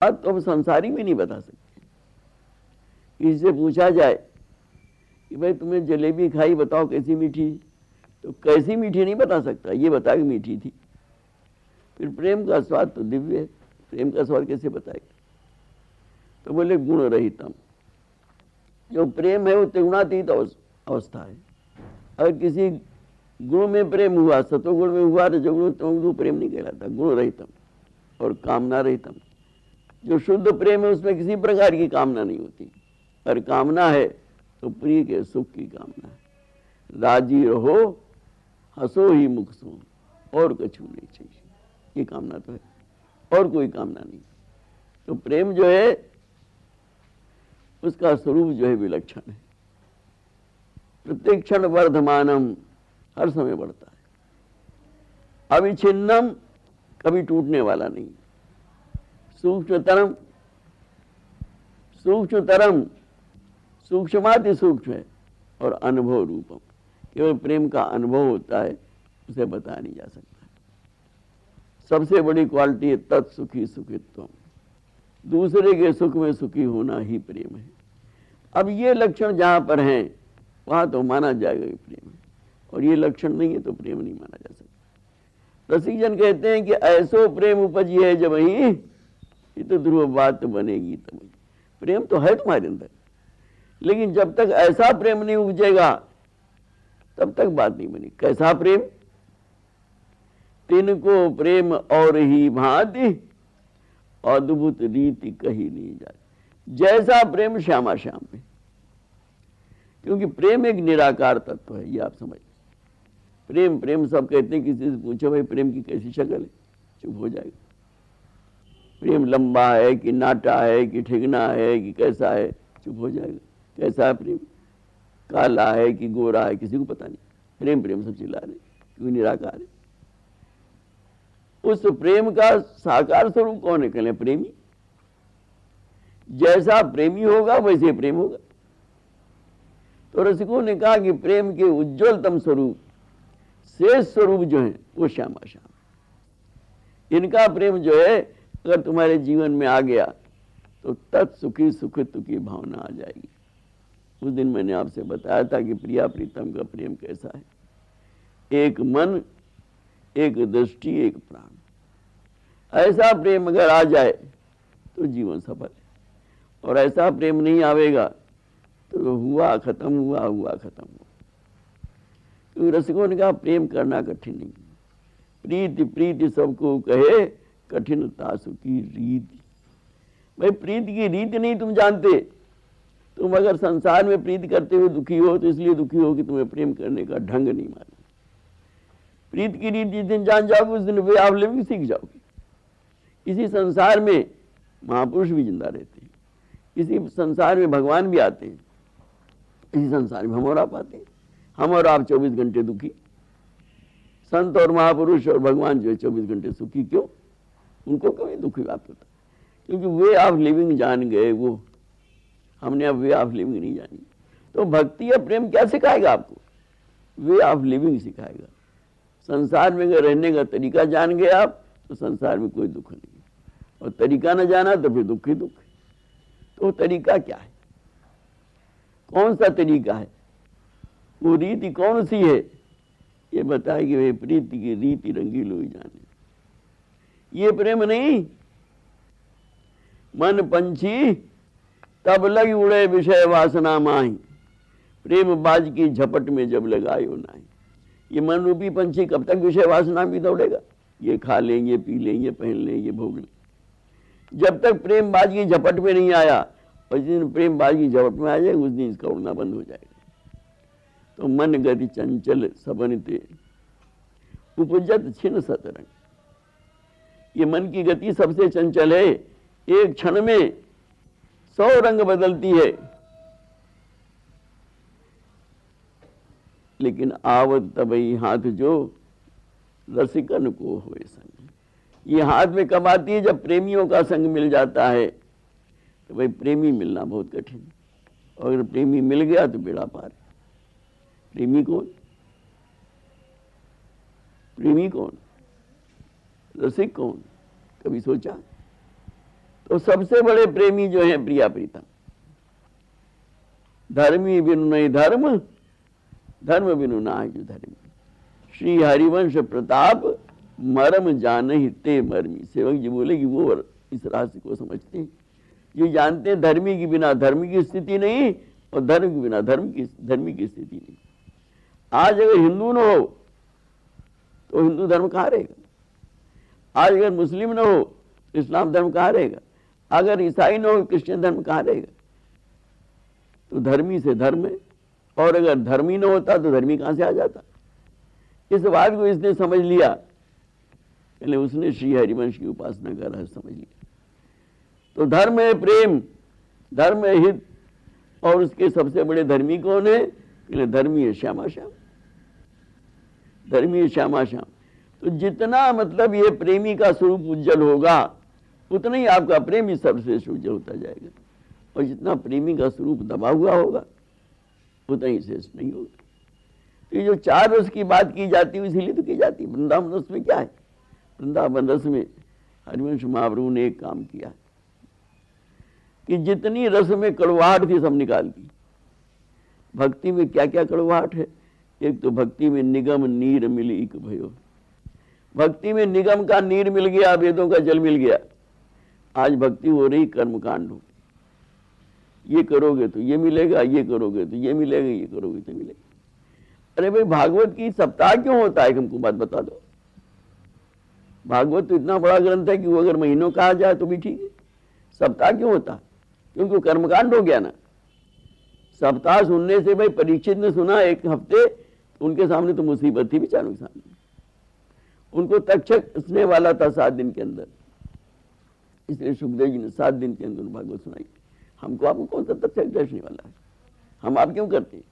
बात तो हम संसारी भी नहीं बता सकते। किसी से पूछा जाए कि भाई तुमने जलेबी खाई, बताओ कैसी मीठी, तो कैसी मीठी नहीं बता सकता, ये बता कि मीठी थी। फिर प्रेम का स्वाद तो दिव्य है, प्रेम का स्वाद कैसे बताएगा? तो बोले गुण रहितम। जो प्रेम है वो त्रिगुणातीत अवस्था है। अगर किसी गुण में प्रेम हुआ, सतोगुण में हुआ, रजोगुण तमोगुण, प्रेम नहीं कहलाता, गुण रहितम। और कामना रहितम, जो शुद्ध प्रेम है उसमें किसी प्रकार की कामना नहीं होती। अगर कामना है तो प्रिय के सुख की कामना है। राजी रहो हंसो ही मुख सो, और कुछ नहीं चाहिए, ये कामना तो है, और कोई कामना नहीं। तो प्रेम जो है उसका स्वरूप जो है विलक्षण है। प्रत्येक क्षण वर्धमानम, हर समय बढ़ता है। अविच्छिन्नम, कभी टूटने वाला नहीं। सूक्ष्मतरम, सूक्ष्मतरम, सूक्ष्माति सूक्ष्म है। और अनुभव रूपम, केवल प्रेम का अनुभव होता है, उसे बताया नहीं जा सकता। सबसे बड़ी क्वालिटी है तत्सुखी सुखित्वम, दूसरे के सुख में सुखी होना ही प्रेम है। अब ये लक्षण जहां पर हैं वहां तो माना जाएगा कि प्रेम है, और ये लक्षण नहीं है तो प्रेम नहीं माना जा सकता। रसिकजन कहते हैं कि ऐसो प्रेम उपजी है जब ही, ये तो ध्रुव बात बनेगी तब। प्रेम तो है तुम्हारे अंदर, लेकिन जब तक ऐसा प्रेम नहीं उपजेगा तब तक बात नहीं बनी। कैसा प्रेम? तिनको प्रेम और ही भांति, अद्भुत रीति कही नहीं जाती। जैसा प्रेम श्यामा श्याम में, क्योंकि प्रेम एक निराकार तत्व है, ये आप समझ। प्रेम प्रेम सब कहते हैं, किसी से पूछो भाई प्रेम की कैसी शक्ल है, चुप हो जाएगा। प्रेम लंबा है कि नाटा है कि ठिगना है कि कैसा है, चुप हो जाएगा। कैसा है प्रेम? काला है कि गोरा है, किसी को पता नहीं। प्रेम प्रेम सब चिल्ला रहे, क्योंकि निराकार है। उस प्रेम का साकार स्वरूप कौन है? कहले प्रेमी। जैसा प्रेमी होगा वैसे प्रेम होगा। तो रसिकों ने कहा कि प्रेम के उज्ज्वलतम स्वरूप, शेष स्वरूप जो है वो श्यामा श्याम। इनका प्रेम जो है अगर तुम्हारे जीवन में आ गया तो तत्सुखी सुखित्व की भावना आ जाएगी। उस दिन मैंने आपसे बताया था कि प्रिया प्रीतम का प्रेम कैसा है। एक मन, एक दृष्टि, एक प्राण। ऐसा प्रेम अगर आ जाए तो जीवन सफल है, और ऐसा प्रेम नहीं आवेगा तो हुआ खत्म, हुआ खत्म हुआ। तो रसिकों ने कहा प्रेम करना कठिन नहीं। प्रीति प्रीति सबको कहे, कठिनता सुखी रीति। भाई प्रीति की रीति नहीं तुम जानते। तुम अगर संसार में प्रीति करते हुए दुखी हो तो इसलिए दुखी हो कि तुम्हें प्रेम करने का ढंग नहीं मालूम। प्रीति की रीति जिस दिन जान जाओगे उस दिन वे आप लिविंग सीख जाओगे। इसी संसार में महापुरुष भी जिंदा रहते हैं, इसी संसार में भगवान भी आते हैं, इसी संसार में हम और आप आते हैं। हम और आप 24 घंटे दुखी, संत और महापुरुष और भगवान जो है 24 घंटे सुखी। क्यों? उनको कभी दुखी प्राप्त होता? क्योंकि वे ऑफ लिविंग जान गए वो, हमने अब वे ऑफ लिविंग नहीं जानी। तो भक्ति या प्रेम क्या सिखाएगा आपको? वे ऑफ लिविंग सिखाएगा। संसार में अगर रहने का तरीका जान गए आप तो संसार में कोई दुख नहीं, और तरीका न जाना तो फिर दुख ही दुख। तो तरीका क्या है? कौन सा तरीका है? वो रीति कौन सी है? ये बताएगी वे प्रीति की रीति रंगीलो ही जाने। ये प्रेम नहीं, मन पंछी तब लग उड़े विषय वासना माही, प्रेम बाज की झपट में जब लगायो नाही। ये मन रूपी पंछी कब तक विषय वासना भी दौड़ेगा? ये खा लेंगे, पी लेंगे, पहन लेंगे, भोग लेंगे। जब तक प्रेम बाज की झपट में नहीं आया, और जिस दिन प्रेम बाज की झपट में आ जाए उस दिन इसका उड़ना बंद हो जाएगा। तो मन गति चंचल सबनते उपजत छिन्न सतरंग। ये मन की गति सबसे चंचल है, एक क्षण में 100 रंग बदलती है। लेकिन आवत तबई हाथ जो रसिकन को होए संग। ये हाथ में कब आती है? जब प्रेमियों का संग मिल जाता है। तो भाई प्रेमी मिलना बहुत कठिन, और अगर प्रेमी मिल गया तो बेड़ा पार। प्रेमी कौन? प्रेमी कौन? रसिक कौन? कभी सोचा? तो सबसे बड़े प्रेमी जो है प्रिया प्रीतम। धर्मी बिनु नहीं धर्म, धर्म बिनु नाहि धर्मी। श्री हरिवंश प्रताप मरम जानहि ते मर्मी। सेवक जी बोले कि वो इस राशि को समझते हैं, जो जानते हैं धर्मी के बिना धर्म की स्थिति नहीं और धर्म के बिना धर्मी की स्थिति नहीं। आज अगर हिंदू न हो तो हिंदू धर्म कहाँ रहेगा? आज अगर मुस्लिम न हो तो इस्लाम धर्म कहाँ रहेगा? अगर ईसाई न हो क्रिश्चियन धर्म कहाँ रहेगा? तो धर्मी से धर्म है, और अगर धर्मी न होता तो धर्मी कहाँ से आ जाता? इस बात को इसने समझ लिया, पहले उसने श्री हरिवंश की उपासना का रहस्य समझ लिया। तो धर्म है प्रेम, धर्म है हित, और उसके सबसे बड़े धर्मी कौन है? धर्मी है श्यामा श्याम, धर्मी है श्यामा श्याम। तो जितना मतलब ये प्रेमी का स्वरूप उज्जवल होगा उतना ही आपका प्रेम ही सर्वश्रेष्ठ उज्जवल होता जाएगा, और जितना प्रेमी का स्वरूप दबा हुआ होगा उतना ही श्रेष्ठ नहीं होगा। तो ये जो 4 रस की बात की जाती है इसीलिए तो की जाती है। वृंदावन रस में क्या है? वृंदावन रस में हरिवंश महाप्रभु ने एक काम किया कि जितनी रस में कड़वाहट थी सब निकाल दी। भक्ति में क्या क्या कड़वाहट है? एक तो भक्ति में निगम नीर मिली एक भयो। भक्ति में निगम का नीर मिल गया, वेदों का जल मिल गया। आज भक्ति हो रही कर्मकांड हो, ये करोगे तो ये मिलेगा, ये करोगे तो ये मिलेगा, ये करोगे तो मिलेगा। अरे भाई भागवत की सप्ताह क्यों होता है? हमको बात बता दो। भागवत तो इतना बड़ा ग्रंथ है कि वो अगर महीनों कहा जाए तो भी ठीक है। सप्ताह क्यों होता? क्योंकि कर्मकांड हो गया ना। सप्ताह सुनने से भाई परीक्षित ने सुना 1 हफ्ते, उनके सामने तो मुसीबत थी बेचारों के सामने। उनको तक्षक हंसने वाला था 7 दिन के अंदर, इसलिए सुखदेव जी ने 7 दिन के अंदर भागवत सुनाई। हमको आपको कौन सा तक्षक हंसने वाला है? हम आप क्यों करते हैं?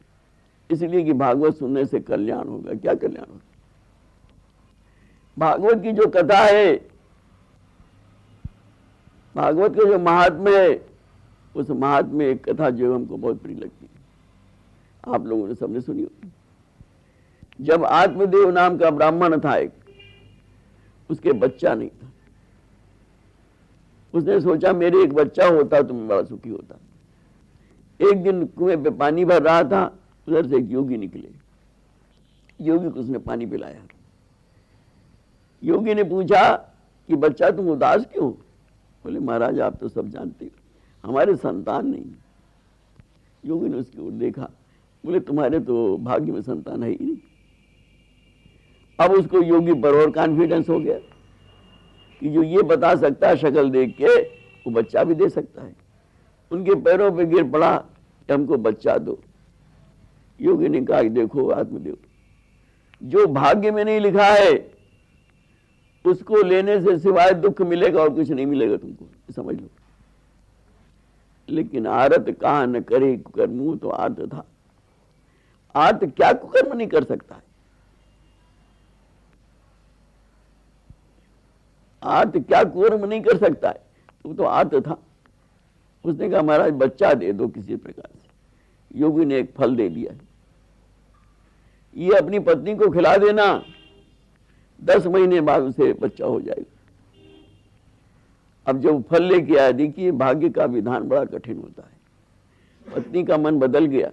इसलिए कि भागवत सुनने से कल्याण होगा। क्या कल्याण होगा? भागवत की जो कथा है, भागवत का जो महात्म्य है, उस महात्म्य में एक कथा जो हमको बहुत प्रिय लगती है, आप लोगों ने सबने सुनी होगी। जब आत्मदेव नाम का ब्राह्मण था एक, उसके बच्चा नहीं था। उसने सोचा मेरे एक बच्चा होता तो मैं बड़ा सुखी होता। एक दिन कुएं पे पानी भर रहा था, उधर से एक योगी निकले। योगी को उसने पानी पिलाया। योगी ने पूछा कि बच्चा तुम उदास क्यों? बोले महाराज आप तो सब जानते हो, हमारे संतान नहीं। योगी ने उसकी ओर देखा, बोले तुम्हारे तो भाग्य में संतान है ही नहीं। अब उसको योगी पर और कॉन्फिडेंस हो गया कि जो ये बता सकता है शक्ल देख के, वो बच्चा भी दे सकता है। उनके पैरों पे गिर पड़ा कि हमको बच्चा दो। योगी ने कहा देखो आत्मदेव, जो भाग्य में नहीं लिखा है उसको लेने से सिवाय दुख मिलेगा और कुछ नहीं मिलेगा तुमको, समझ लो। लेकिन आरत कहा न करे कुकर्म, तो आर्त था। आर्त क्या कुकर्म नहीं कर सकता है? आर्त क्या कुकर्म नहीं कर सकता है? तो आर्त था। उसने कहा महाराज बच्चा दे दो किसी प्रकार से। योगी ने एक फल दे दिया, ये अपनी पत्नी को खिला देना, 10 महीने बाद उसे बच्चा हो जाएगा। अब जब फल लेके आया, देखिए भाग्य का विधान बड़ा कठिन होता है। पत्नी का मन बदल गया।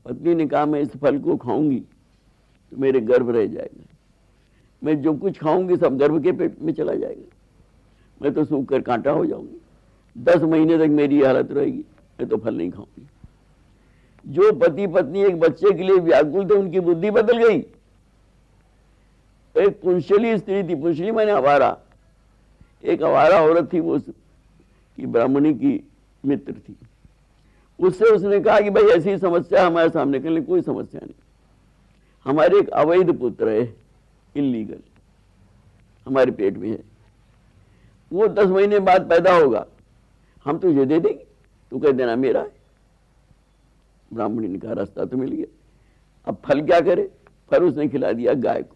पत्नी ने कहा मैं इस फल को खाऊंगी तो मेरे गर्भ रह जाएगा, मैं जो कुछ खाऊंगी सब गर्भ के पेट में चला जाएगा, मैं तो सूख कर कांटा हो जाऊंगी। 10 महीने तक मेरी हालत रहेगी, मैं तो फल नहीं खाऊंगी। जो पति पत्नी एक बच्चे के लिए व्याकुल थे, उनकी बुद्धि बदल गई। एक पुंशली स्त्री थी, पुंशली माने आवारा, एक आवारा औरत थी, वो की ब्राह्मणी की मित्र थी। उससे उसने कहा कि भाई ऐसी समस्या हमारे सामने, के लिए कोई समस्या नहीं, हमारे एक अवैध पुत्र है, इलीगल, हमारे पेट में है, वो 10 महीने बाद पैदा होगा, हम तुझे दे देंगे, तू कह देना मेरा है। ब्राह्मणी ने कहा रास्ता तो मिल गया, अब फल क्या करे? फल उसने खिला दिया गाय को।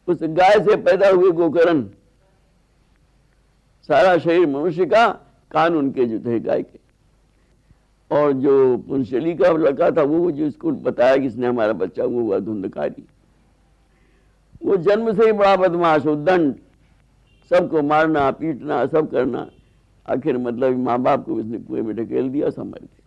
उस गाय से पैदा हुए गोकर्ण, सारा शरीर मनुष्य का, कान उनके जो थे गाय के। और जो पुंशली का लड़का था, वो जो इसको बताया कि इसने हमारा बच्चा, वो हुआ धुंधकारी। वो जन्म से ही बड़ा बदमाश, उद्दंड, सबको मारना पीटना सब करना। आखिर मतलब माँ बाप को इसने कुएं में ढकेल दिया, सब मर गए।